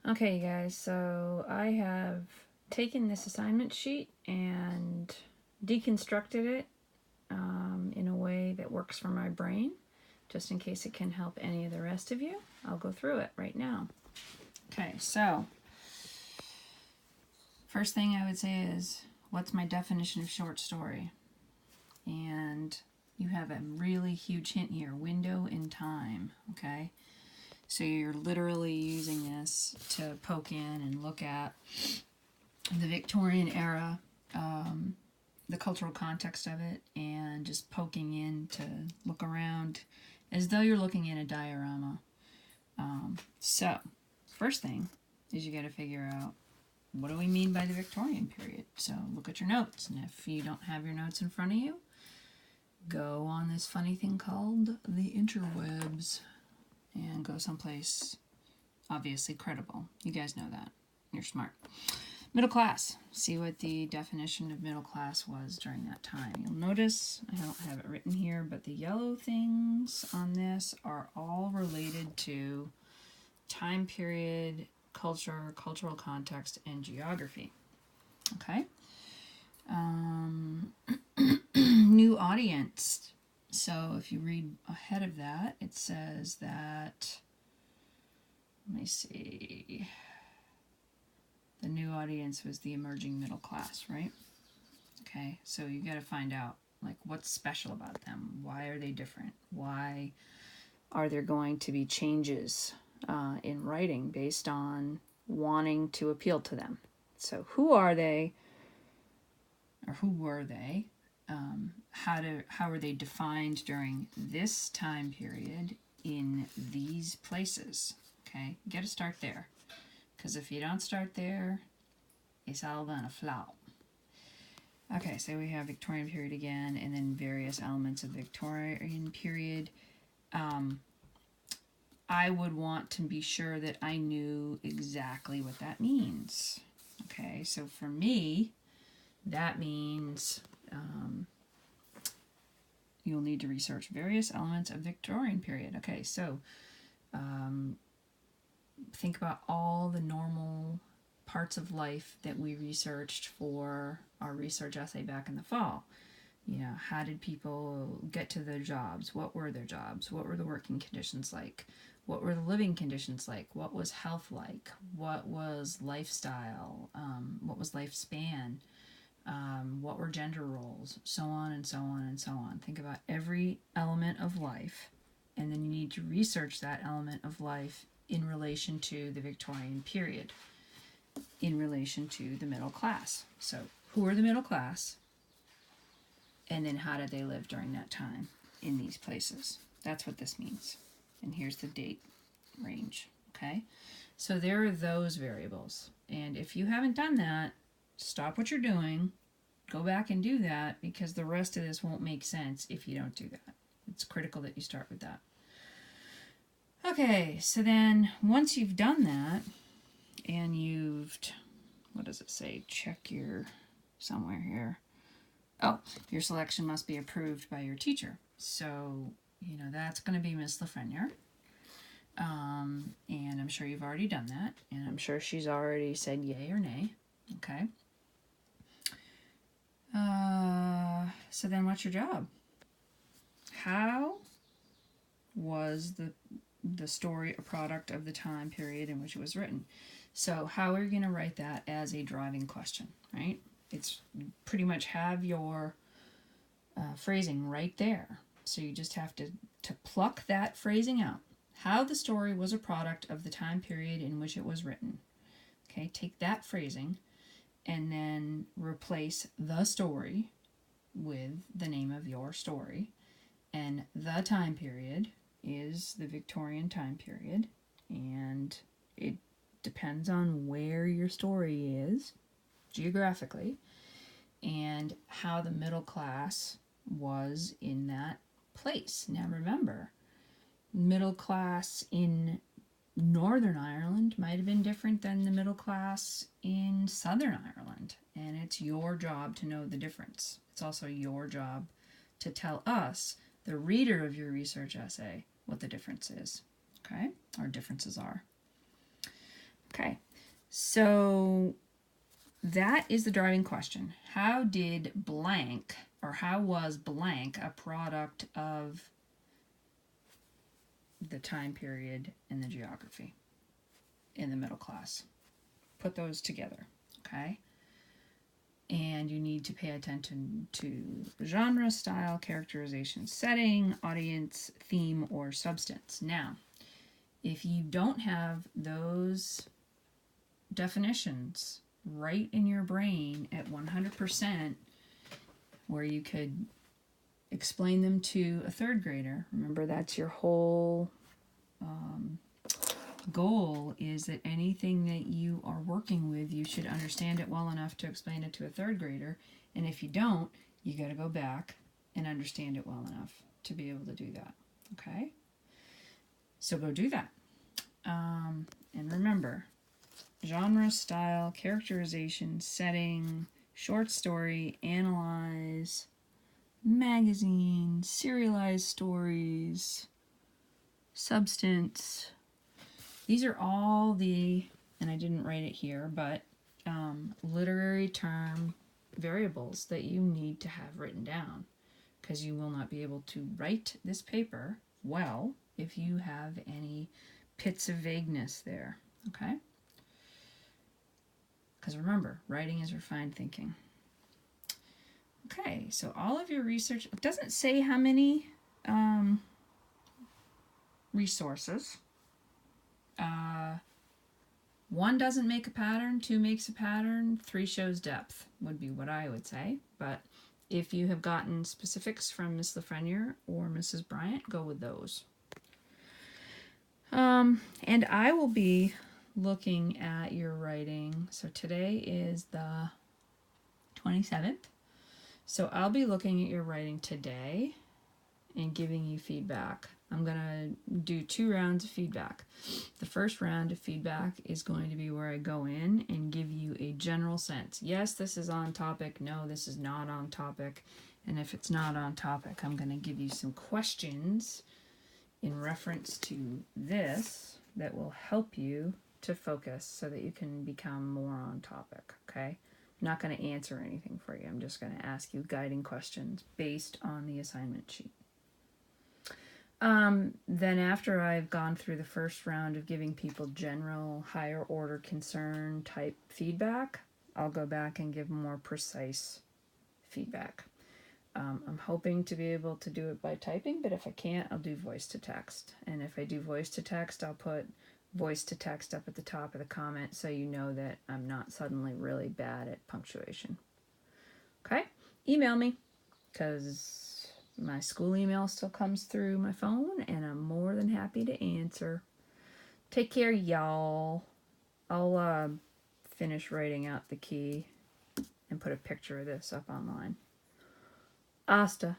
Okay, you guys, so I have taken this assignment sheet and deconstructed it in a way that works for my brain, just in case it can help any of the rest of you. I'll go through it right now. Okay, so first thing I would say is, what's my definition of short story? And you have a really huge hint here, window in time, okay? So you're literally using this to poke in and look at the Victorian era, the cultural context of it, and just poking in to look around as though you're looking in a diorama. So, first thing is you got to figure out, what do we mean by the Victorian period? So look at your notes, and if you don't have your notes in front of you, go on this funny thing called the interwebs and go someplace obviously credible. You guys know that. You're smart. Middle class. See what the definition of middle class was during that time. You'll notice, I don't have it written here, but the yellow things on this are all related to time period, culture, cultural context, and geography. Okay? New audience. So if you read ahead of that, it says that, let me see, the new audience was the emerging middle class, right? Okay, so you got to find out, like, what's special about them? Why are they different? Why are there going to be changes in writing based on wanting to appeal to them? So who are they, or who were they? How are they defined during this time period in these places? Okay, you got to start there, because if you don't start there, it's all gonna flop. Okay, so we have Victorian period again, and then various elements of Victorian period. I would want to be sure that I knew exactly what that means. Okay, so for me, that means you'll need to research various elements of Victorian period. Okay, so think about all the normal parts of life that we researched for our research essay back in the fall. You know, how did people get to their jobs? What were their jobs? What were the working conditions like? What were the living conditions like? What was health like? What was lifestyle? What was lifespan? What were gender roles? So on and so on and so on. Think about every element of life, and then you need to research that element of life in relation to the Victorian period, in relation to the middle class. So, who are the middle class? And then how did they live during that time in these places? That's what this means. And here's the date range, okay? So there are those variables. And if you haven't done that, stop what you're doing, go back and do that, because the rest of this won't make sense if you don't do that. It's critical that you start with that. Okay, so then once you've done that, and you've, what does it say? Check your, somewhere here. Oh, your selection must be approved by your teacher. So, you know, that's going to be Miss Lafreniere. And I'm sure you've already done that. And I'm sure she's already said yay or nay. Okay. So then what's your job? How was the story a product of the time period in which it was written? So how are you going to write that as a driving question, right? It's pretty much have your phrasing right there. So you just have to pluck that phrasing out. How the story was a product of the time period in which it was written. Okay, take that phrasing and then replace the story with the name of your story. And the time period is the Victorian time period. And it depends on where your story is geographically and how the middle class was in that place. Now remember, middle class in Northern Ireland might have been different than the middle class in Southern Ireland, and it's your job to know the difference. It's also your job to tell us, the reader of your research essay, what the difference is, okay, or differences are. Okay, So that is the driving question. How did blank, or how was blank a product of the time period in the geography in the middle class? Put those together, okay? And you need to pay attention to genre, style, characterization, setting, audience, theme, or substance. Now, if you don't have those definitions right in your brain at 100%, where you could explain them to a third grader, remember that's your whole goal, is that anything that you are working with, you should understand it well enough to explain it to a third grader. And if you don't, you got to go back and understand it well enough to be able to do that. Okay? So go do that. And remember, genre, style, characterization, setting, short story, analyze, magazine, serialized stories, substance. These are all the, and I didn't write it here, but literary term variables that you need to have written down, because you will not be able to write this paper well if you have any pits of vagueness there, okay? Because remember, writing is refined thinking. Okay, so all of your research, it doesn't say how many resources. 1 doesn't make a pattern, 2 makes a pattern, 3 shows depth would be what I would say. But if you have gotten specifics from Miss Lafreniere or Mrs. Bryant, go with those. And I will be looking at your writing. So today is the 27th. So I'll be looking at your writing today and giving you feedback. I'm going to do 2 rounds of feedback. The first round of feedback is going to be where I go in and give you a general sense. Yes, this is on topic. No, this is not on topic. And if it's not on topic, I'm going to give you some questions in reference to this that will help you to focus so that you can become more on topic, okay? I'm not going to answer anything for you. I'm just going to ask you guiding questions based on the assignment sheet. Then after I've gone through the first round of giving people general higher order concern type feedback, I'll go back and give more precise feedback. I'm hoping to be able to do it by typing, but if I can't, I'll do voice to text. And if I do voice to text, I'll put voice to text up at the top of the comment so you know that I'm not suddenly really bad at punctuation. Okay? Email me, because my school email still comes through my phone, and I'm more than happy to answer. Take care, y'all. I'll finish writing out the key and put a picture of this up online. Asta.